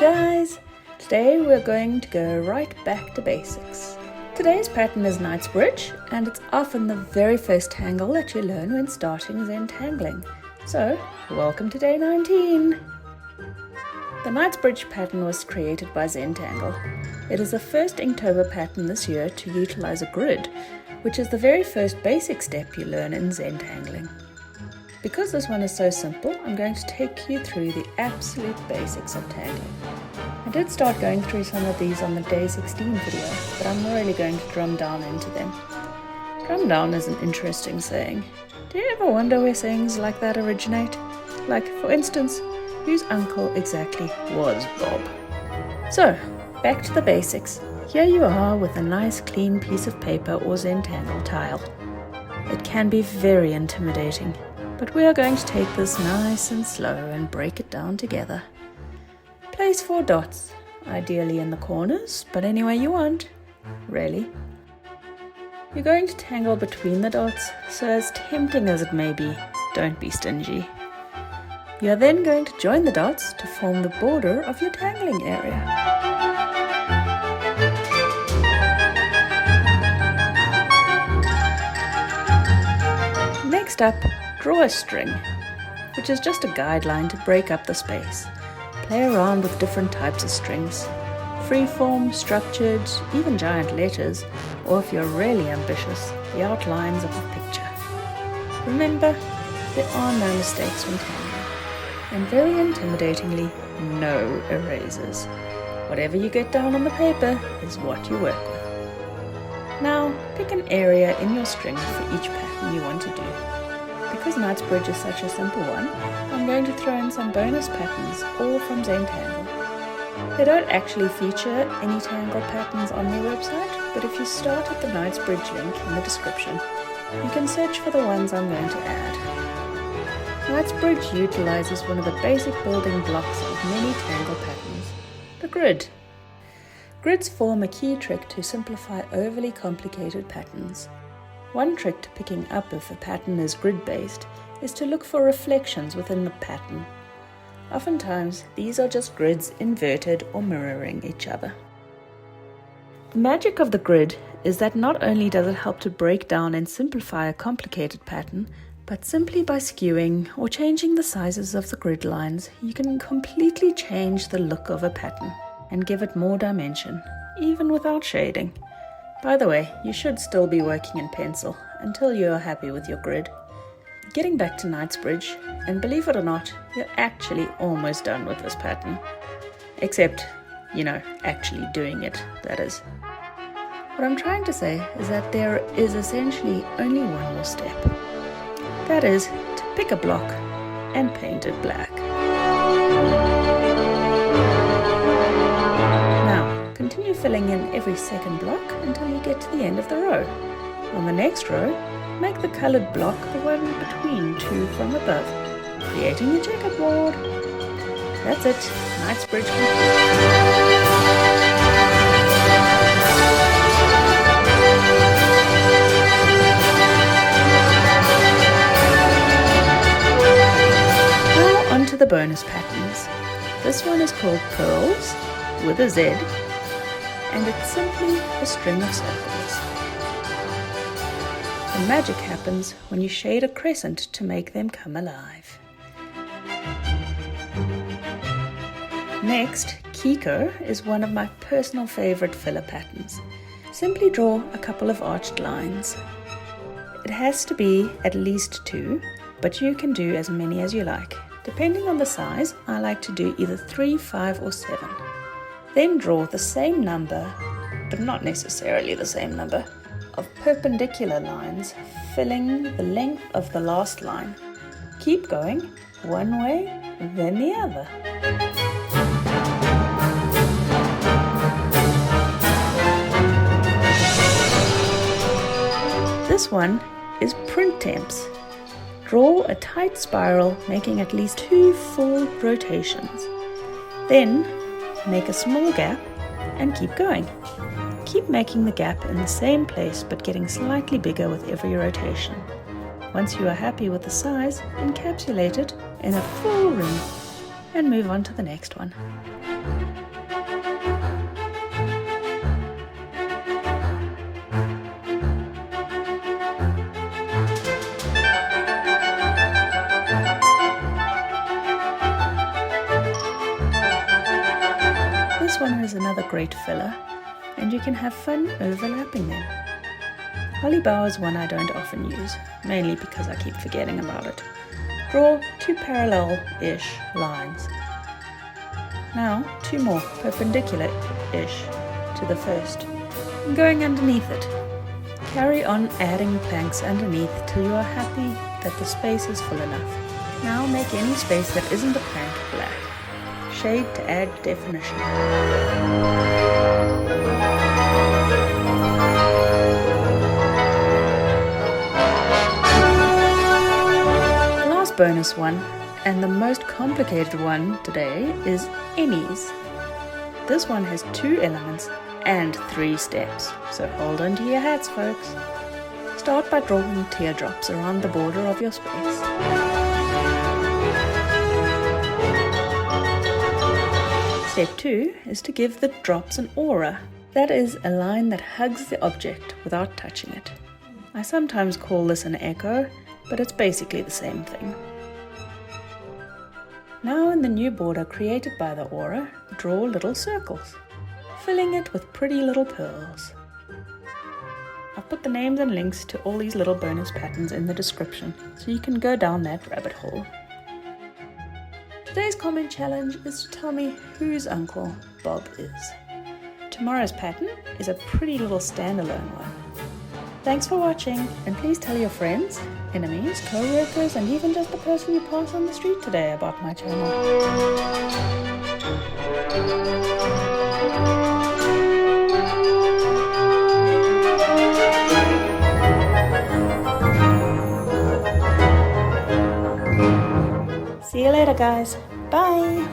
guys! Today we're going to go right back to basics. Today's pattern is Knightsbridge, and it's often the very first tangle that you learn when starting Zentagling. So, welcome to day 19! The Knightsbridge pattern was created by Zentangle. It is the first Inktober pattern this year to utilize a grid, which is the very first basic step you learn in Zentagling. Because this one is so simple, I'm going to take you through the absolute basics of tangling. I did start going through some of these on the day 16 video, but I'm really going to drum down into them. Drum down is an interesting saying. Do you ever wonder where sayings like that originate? Like, for instance, whose uncle exactly was Bob? So, back to the basics. Here you are with a nice clean piece of paper or Zentangle tile. It can be very intimidating, but we are going to take this nice and slow and break it down together. Place 4 dots, ideally in the corners, but anywhere you want, really. You're going to tangle between the dots, so as tempting as it may be, don't be stingy. You are then going to join the dots to form the border of your tangling area. Next up, draw a string, which is just a guideline to break up the space. Play around with different types of strings. Freeform, structured, even giant letters, or if you're really ambitious, the outlines of a picture. Remember, there are no mistakes when tangling, and very intimidatingly, no erasers. Whatever you get down on the paper is what you work with. Now, pick an area in your string for each pattern you want to do. Because Knightsbridge is such a simple one, I'm going to throw in some bonus patterns, all from Zentangle. They don't actually feature any Tangled patterns on their website, but if you start at the Knightsbridge link in the description, you can search for the ones I'm going to add. Knightsbridge utilizes one of the basic building blocks of many Tangle patterns, the grid. Grids form a key trick to simplify overly complicated patterns. One trick to picking up if a pattern is grid-based is to look for reflections within the pattern. Oftentimes, these are just grids inverted or mirroring each other. The magic of the grid is that not only does it help to break down and simplify a complicated pattern, but simply by skewing or changing the sizes of the grid lines, you can completely change the look of a pattern and give it more dimension, even without shading. By the way, you should still be working in pencil until you are happy with your grid. Getting back to Knightsbridge, and believe it or not, you're actually almost done with this pattern. Except, actually doing it, that is. What I'm trying to say is that there is essentially only one more step. That is, to pick a block and paint it black. Continue filling in every second block until you get to the end of the row. On the next row, make the coloured block the one between 2 from above, creating your checkerboard. That's it, Knightsbridge complete. Now on to the bonus patterns. This one is called Pearlz, with a Z, and it's simply a string of circles. The magic happens when you shade a crescent to make them come alive. Next, Keeko is one of my personal favorite filler patterns. Simply draw a couple of arched lines. It has to be at least 2, but you can do as many as you like. Depending on the size, I like to do either 3, 5 or 7. Then draw the same number, but not necessarily the same number, of perpendicular lines, filling the length of the last line. Keep going, one way, then the other. This one is Printemps. Draw a tight spiral, making at least 2 full rotations. Then, make a small gap and keep going. Keep making the gap in the same place but getting slightly bigger with every rotation. Once you are happy with the size, encapsulate it in a full ring and move on to the next one. a great filler, and you can have fun overlapping them. Hollibaugh is one I don't often use, mainly because I keep forgetting about it. Draw 2 parallel-ish lines. Now 2 more perpendicular-ish to the first, and going underneath it. Carry on adding planks underneath till you are happy that the space is full enough. Now make any space that isn't a plank black. Shade to add definition. The last bonus one, and the most complicated one today, is Ennies. This one has 2 elements and 3 steps, so hold on to your hats, folks. Start by drawing teardrops around the border of your space. Step 2 is to give the drops an aura. That is a line that hugs the object without touching it. I sometimes call this an echo, but it's basically the same thing. Now in the new border created by the aura, draw little circles, filling it with pretty little pearls. I've put the names and links to all these little bonus patterns in the description, so you can go down that rabbit hole. Today's comment challenge is to tell me whose uncle Bob is. Tomorrow's pattern is a pretty little standalone one. Thanks for watching, and please tell your friends, enemies, co-workers, and even just the person you pass on the street today about my channel. See you later, guys. Bye!